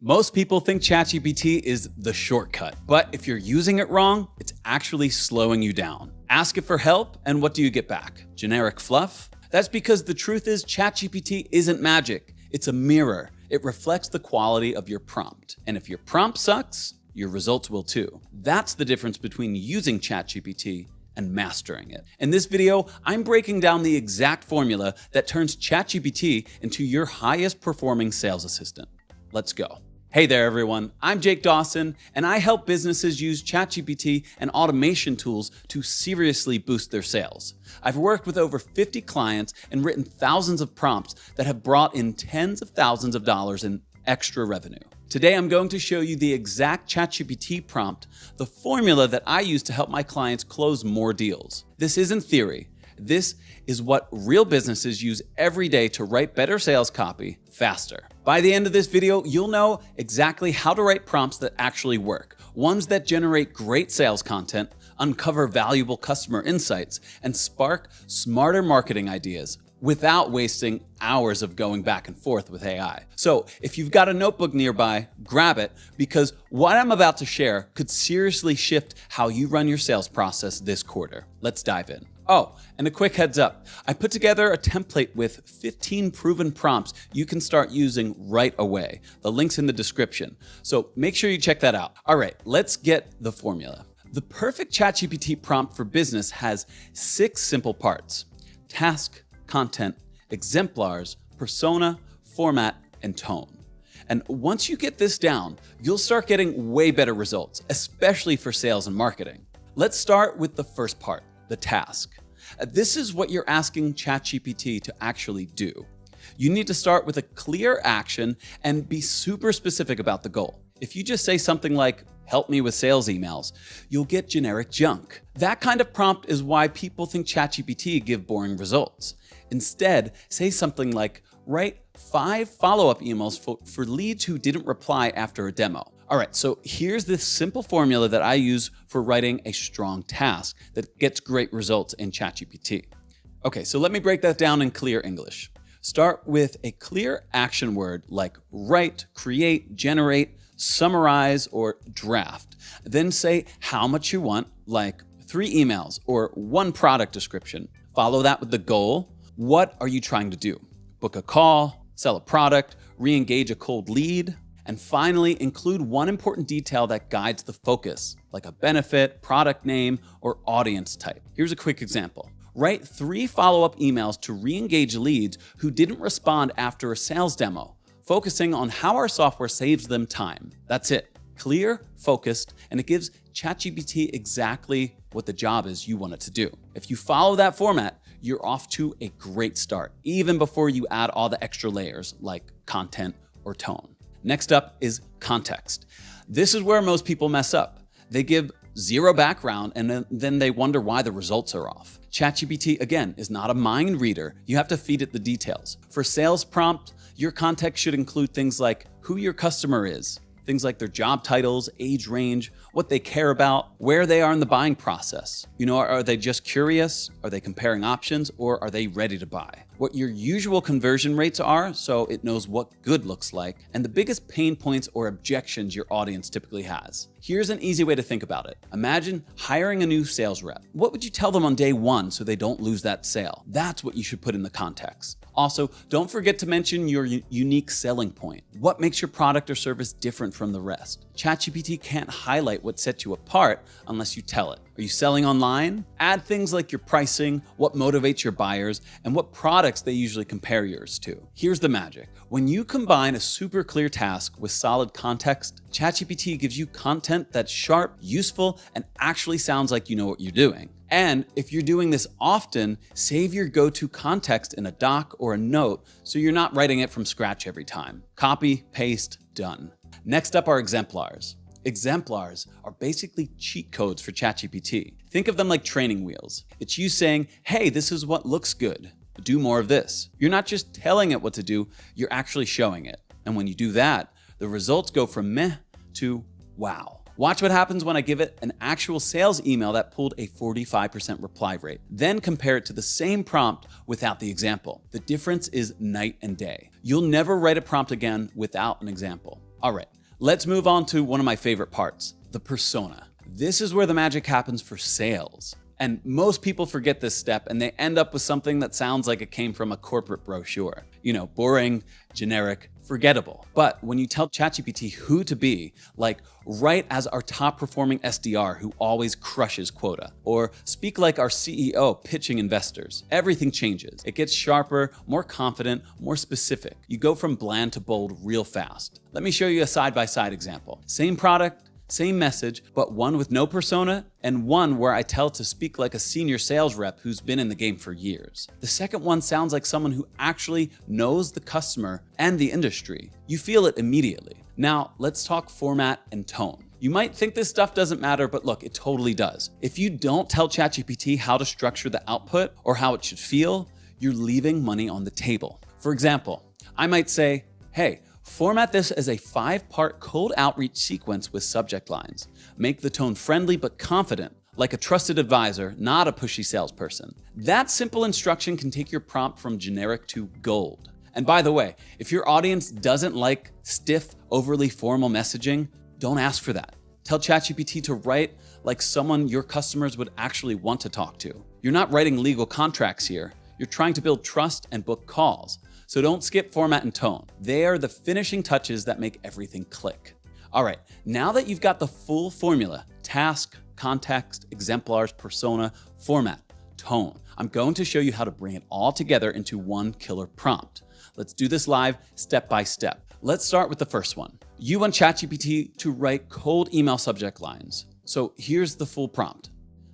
Most people think ChatGPT is the shortcut, but if you're using it wrong, it's actually slowing you down. Ask it for help, and what do you get back? Generic fluff? That's because the truth is ChatGPT isn't magic. It's a mirror. It reflects the quality of your prompt. And if your prompt sucks, your results will too. That's the difference between using ChatGPT and mastering it. In this video, I'm breaking down the exact formula that turns ChatGPT into your highest performing sales assistant. Let's go. Hey there, everyone. I'm Jake Dawson, and I help businesses use ChatGPT and automation tools to seriously boost their sales. I've worked with over 50 clients and written thousands of prompts that have brought in tens of thousands of dollars in extra revenue. Today, I'm going to show you the exact ChatGPT prompt, the formula that I use to help my clients close more deals. This isn't theory. This is what real businesses use every day to write better sales copy faster. By the end of this video, you'll know exactly how to write prompts that actually work, ones that generate great sales content, uncover valuable customer insights, and spark smarter marketing ideas without wasting hours of going back and forth with AI. So if you've got a notebook nearby, grab it, because what I'm about to share could seriously shift how you run your sales process this quarter. Let's dive in. Oh, and a quick heads up. I put together a template with 15 proven prompts you can start using right away. The link's in the description, so make sure you check that out. All right, let's get the formula. The perfect ChatGPT prompt for business has 6 simple parts: task, content, exemplars, persona, format, and tone. And once you get this down, you'll start getting way better results, especially for sales and marketing. Let's start with the first part, the task. This is what you're asking ChatGPT to actually do. You need to start with a clear action and be super specific about the goal. If you just say something like, "Help me with sales emails," you'll get generic junk. That kind of prompt is why people think ChatGPT give boring results. Instead, say something like, "Write 5 follow-up emails for leads who didn't reply after a demo." All right, so here's this simple formula that I use for writing a strong task that gets great results in ChatGPT. Okay, so let me break that down in clear English. Start with a clear action word like write, create, generate, summarize, or draft. Then say how much you want, like 3 emails or 1 product description. Follow that with the goal. What are you trying to do? Book a call, sell a product, re-engage a cold lead. And finally, include one important detail that guides the focus, like a benefit, product name, or audience type. Here's a quick example. Write 3 follow-up emails to re-engage leads who didn't respond after a sales demo, focusing on how our software saves them time. That's it. Clear, focused, and it gives ChatGPT exactly what the job is you want it to do. If you follow that format, you're off to a great start, even before you add all the extra layers like content or tone. Next up is context. This is where most people mess up. They give 0 background and then they wonder why the results are off. ChatGPT, again, is not a mind reader. You have to feed it the details. For sales prompt, your context should include things like who your customer is, things like their job titles, age range, what they care about, where they are in the buying process. Are they just curious? Are they comparing options? Or are they ready to buy? What your usual conversion rates are, so it knows what good looks like, and the biggest pain points or objections your audience typically has. Here's an easy way to think about it. Imagine hiring a new sales rep. What would you tell them on day 1 so they don't lose that sale? That's what you should put in the context. Also, don't forget to mention your unique selling point. What makes your product or service different from the rest? ChatGPT can't highlight what sets you apart unless you tell it. Are you selling online? Add things like your pricing, what motivates your buyers, and what products they usually compare yours to. Here's the magic. When you combine a super clear task with solid context, ChatGPT gives you content that's sharp, useful, and actually sounds like you know what you're doing. And if you're doing this often, save your go-to context in a doc or a note so you're not writing it from scratch every time. Copy, paste, done. Next up are exemplars. Exemplars are basically cheat codes for ChatGPT. Think of them like training wheels. It's you saying, "Hey, this is what looks good. Do more of this." You're not just telling it what to do, you're actually showing it. And when you do that, the results go from meh to wow. Watch what happens when I give it an actual sales email that pulled a 45% reply rate. Then compare it to the same prompt without the example. The difference is night and day. You'll never write a prompt again without an example. All right, let's move on to one of my favorite parts, the persona. This is where the magic happens for sales. And most people forget this step and they end up with something that sounds like it came from a corporate brochure. Boring, generic, forgettable. But when you tell ChatGPT who to be, like write as our top performing SDR who always crushes quota, or speak like our CEO pitching investors, everything changes. It gets sharper, more confident, more specific. You go from bland to bold real fast. Let me show you a side-by-side example. Same product, same message, but one with no persona and one where I tell to speak like a senior sales rep who's been in the game for years. The second one sounds like someone who actually knows the customer and the industry. You feel it immediately. Now, let's talk format and tone. You might think this stuff doesn't matter, but look, it totally does. If you don't tell ChatGPT how to structure the output or how it should feel, you're leaving money on the table. For example, I might say, hey, format this as a 5-part cold outreach sequence with subject lines. Make the tone friendly but confident, like a trusted advisor, not a pushy salesperson. That simple instruction can take your prompt from generic to gold. And by the way, if your audience doesn't like stiff, overly formal messaging, don't ask for that. Tell ChatGPT to write like someone your customers would actually want to talk to. You're not writing legal contracts here. You're trying to build trust and book calls. So don't skip format and tone. They are the finishing touches that make everything click. All right, now that you've got the full formula, task, context, exemplars, persona, format, tone, I'm going to show you how to bring it all together into one killer prompt. Let's do this live, step by step. Let's start with the first one. You want ChatGPT to write cold email subject lines. So here's the full prompt.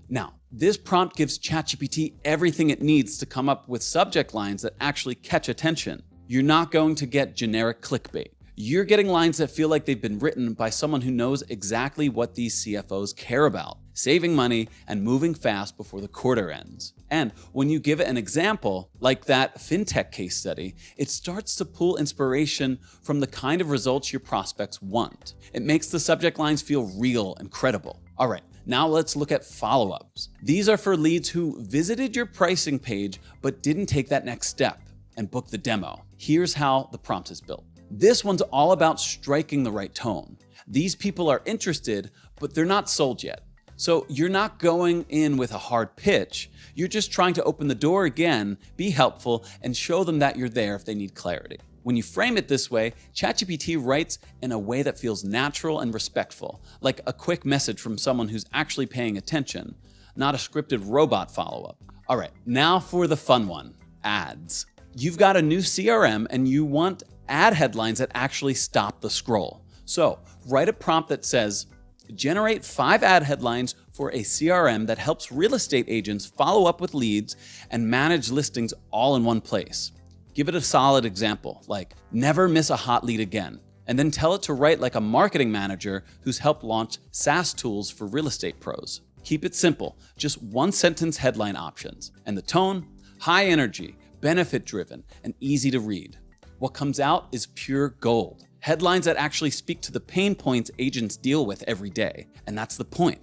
Now, this prompt gives ChatGPT everything it needs to come up with subject lines that actually catch attention. You're not going to get generic clickbait. You're getting lines that feel like they've been written by someone who knows exactly what these CFOs care about, saving money and moving fast before the quarter ends. And when you give it an example, like that fintech case study, it starts to pull inspiration from the kind of results your prospects want. It makes the subject lines feel real and credible. All right. Now let's look at follow-ups. These are for leads who visited your pricing page but didn't take that next step and book the demo. Here's how the prompt is built. This one's all about striking the right tone. These people are interested, but they're not sold yet. So you're not going in with a hard pitch. You're just trying to open the door again, be helpful, and show them that you're there if they need clarity. When you frame it this way, ChatGPT writes in a way that feels natural and respectful, like a quick message from someone who's actually paying attention, not a scripted robot follow-up. All right, now for the fun one, ads. You've got a new CRM and you want ad headlines that actually stop the scroll. So write a prompt that says, generate 5 ad headlines for a CRM that helps real estate agents follow up with leads and manage listings all in one place. Give it a solid example, like never miss a hot lead again, and then tell it to write like a marketing manager who's helped launch SaaS tools for real estate pros. Keep it simple, just 1-sentence headline options. And the tone, high energy, benefit driven, and easy to read. What comes out is pure gold. Headlines that actually speak to the pain points agents deal with every day. And that's the point.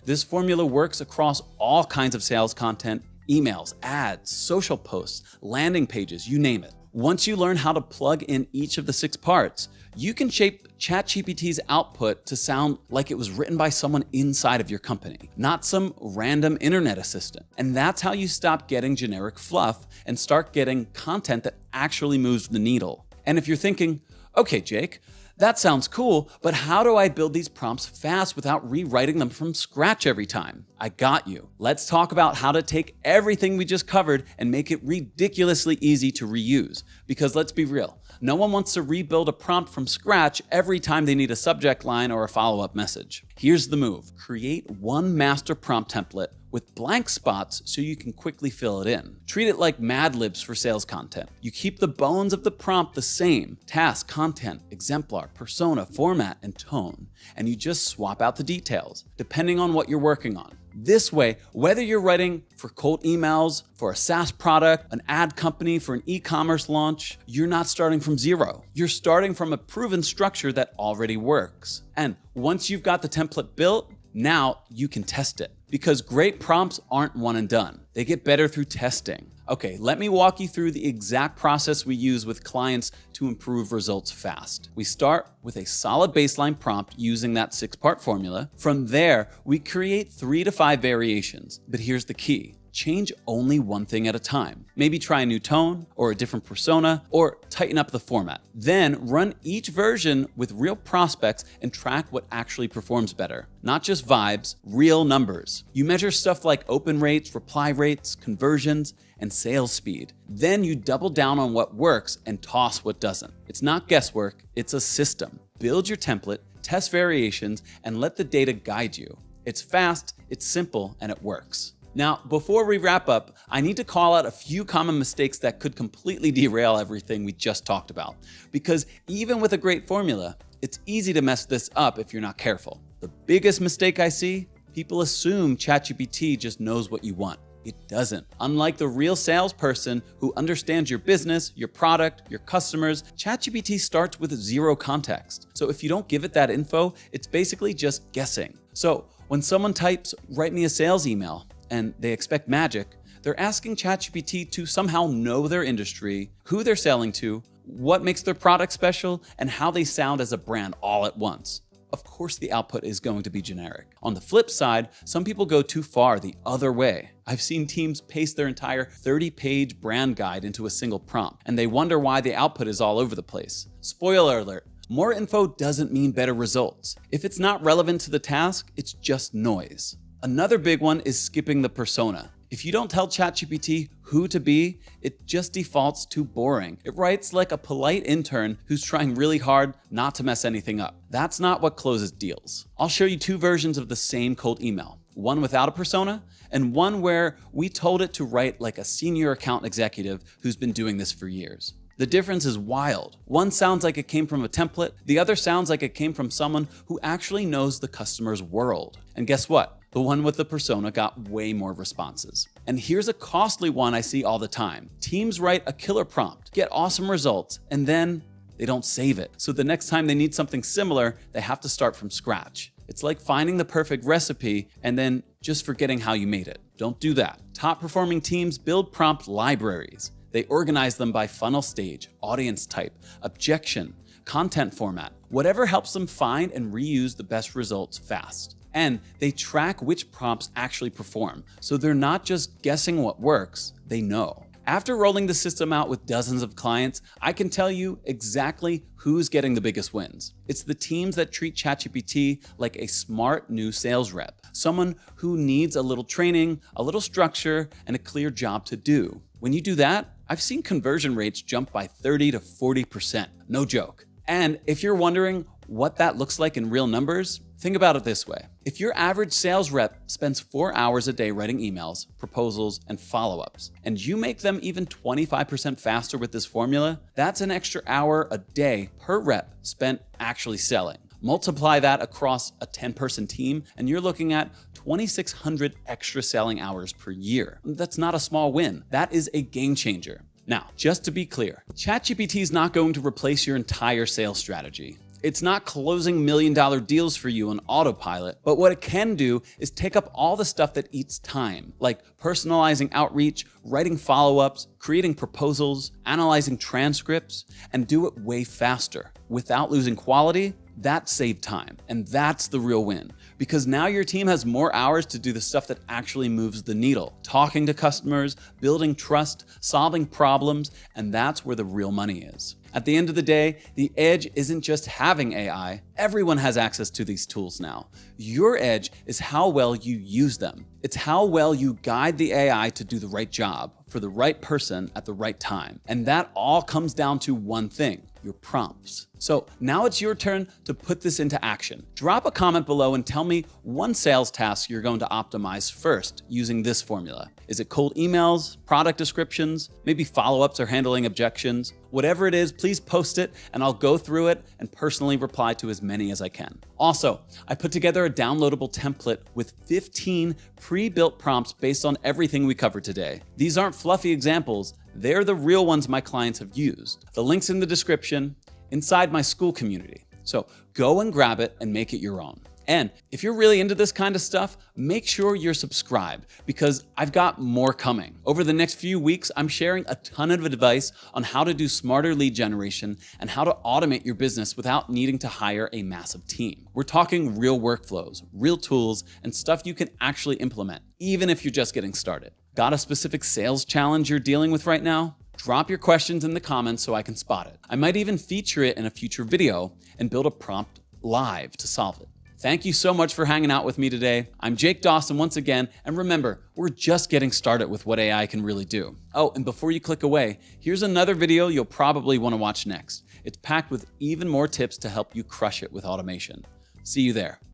This formula works across all kinds of sales content, emails, ads, social posts, landing pages, you name it. Once you learn how to plug in each of the 6 parts, you can shape ChatGPT's output to sound like it was written by someone inside of your company, not some random internet assistant. And that's how you stop getting generic fluff and start getting content that actually moves the needle. And if you're thinking, okay, Jake, that sounds cool, but how do I build these prompts fast without rewriting them from scratch every time? I got you. Let's talk about how to take everything we just covered and make it ridiculously easy to reuse. Because let's be real, no one wants to rebuild a prompt from scratch every time they need a subject line or a follow-up message. Here's the move. Create one master prompt template with blank spots so you can quickly fill it in. Treat it like Mad Libs for sales content. You keep the bones of the prompt the same: task, content, exemplar, persona, format, and tone. And you just swap out the details, depending on what you're working on. This way, whether you're writing for cold emails, for a SaaS product, an ad company, for an e-commerce launch, you're not starting from zero. You're starting from a proven structure that already works. And once you've got the template built, now you can test it. Because great prompts aren't one and done. They get better through testing. Okay, let me walk you through the exact process we use with clients to improve results fast. We start with a solid baseline prompt using that 6-part formula. From there, we create 3 to 5 variations. But here's the key. Change only one thing at a time. Maybe try a new tone or a different persona or tighten up the format. Then run each version with real prospects and track what actually performs better. Not just vibes, real numbers. You measure stuff like open rates, reply rates, conversions, and sales speed. Then you double down on what works and toss what doesn't. It's not guesswork, it's a system. Build your template, test variations, and let the data guide you. It's fast, it's simple, and it works. Now, before we wrap up, I need to call out a few common mistakes that could completely derail everything we just talked about. Because even with a great formula, it's easy to mess this up if you're not careful. The biggest mistake I see, people assume ChatGPT just knows what you want. It doesn't. Unlike the real salesperson who understands your business, your product, your customers, ChatGPT starts with 0 context. So if you don't give it that info, it's basically just guessing. So when someone types, "Write me a sales email," and they expect magic, they're asking ChatGPT to somehow know their industry, who they're selling to, what makes their product special, and how they sound as a brand all at once. Of course, the output is going to be generic. On the flip side, some people go too far the other way. I've seen teams paste their entire 30-page brand guide into a single prompt, and they wonder why the output is all over the place. Spoiler alert. More info doesn't mean better results. If it's not relevant to the task, it's just noise. Another big one is skipping the persona. If you don't tell ChatGPT who to be, it just defaults to boring. It writes like a polite intern who's trying really hard not to mess anything up. That's not what closes deals. I'll show you 2 versions of the same cold email. One without a persona, and one where we told it to write like a senior account executive who's been doing this for years. The difference is wild. One sounds like it came from a template, the other sounds like it came from someone who actually knows the customer's world. And guess what? The one with the persona got way more responses. And here's a costly one I see all the time. Teams write a killer prompt, get awesome results, and then they don't save it. So the next time they need something similar, they have to start from scratch. It's like finding the perfect recipe and then just forgetting how you made it. Don't do that. Top performing teams build prompt libraries. They organize them by funnel stage, audience type, objection, content format, whatever helps them find and reuse the best results fast. And they track which prompts actually perform, so they're not just guessing what works, they know. After rolling the system out with dozens of clients, I can tell you exactly who's getting the biggest wins. It's the teams that treat ChatGPT like a smart new sales rep, someone who needs a little training, a little structure, and a clear job to do. When you do that, I've seen conversion rates jump by 30 to 40%, no joke. And if you're wondering what that looks like in real numbers, think about it this way. If your average sales rep spends 4 hours a day writing emails, proposals, and follow-ups, and you make them even 25% faster with this formula, that's an extra hour a day per rep spent actually selling. Multiply that across a 10-person team, and you're looking at 2,600 extra selling hours per year. That's not a small win. That is a game changer. Now, just to be clear, ChatGPT is not going to replace your entire sales strategy. It's not closing million-dollar deals for you on autopilot, but what it can do is take up all the stuff that eats time, like personalizing outreach, writing follow-ups, creating proposals, analyzing transcripts, and do it way faster. Without losing quality, that saved time. And that's the real win, because now your team has more hours to do the stuff that actually moves the needle, talking to customers, building trust, solving problems, and that's where the real money is. At the end of the day, the edge isn't just having AI. Everyone has access to these tools now. Your edge is how well you use them. It's how well you guide the AI to do the right job for the right person at the right time. And that all comes down to one thing: your prompts. So now it's your turn to put this into action. Drop a comment below and tell me one sales task you're going to optimize first using this formula. Is it cold emails, product descriptions, maybe follow-ups or handling objections? Whatever it is, please post it and I'll go through it and personally reply to as many as I can. Also, I put together a downloadable template with 15 pre-built prompts based on everything we covered today. These aren't fluffy examples. They're the real ones my clients have used. The link's in the description inside my school community. So go and grab it and make it your own. And if you're really into this kind of stuff, make sure you're subscribed because I've got more coming. Over the next few weeks, I'm sharing a ton of advice on how to do smarter lead generation and how to automate your business without needing to hire a massive team. We're talking real workflows, real tools, and stuff you can actually implement, even if you're just getting started. Got a specific sales challenge you're dealing with right now? Drop your questions in the comments so I can spot it. I might even feature it in a future video and build a prompt live to solve it. Thank you so much for hanging out with me today. I'm Jake Dawson once again, and remember, we're just getting started with what AI can really do. Oh, and before you click away, here's another video you'll probably want to watch next. It's packed with even more tips to help you crush it with automation. See you there.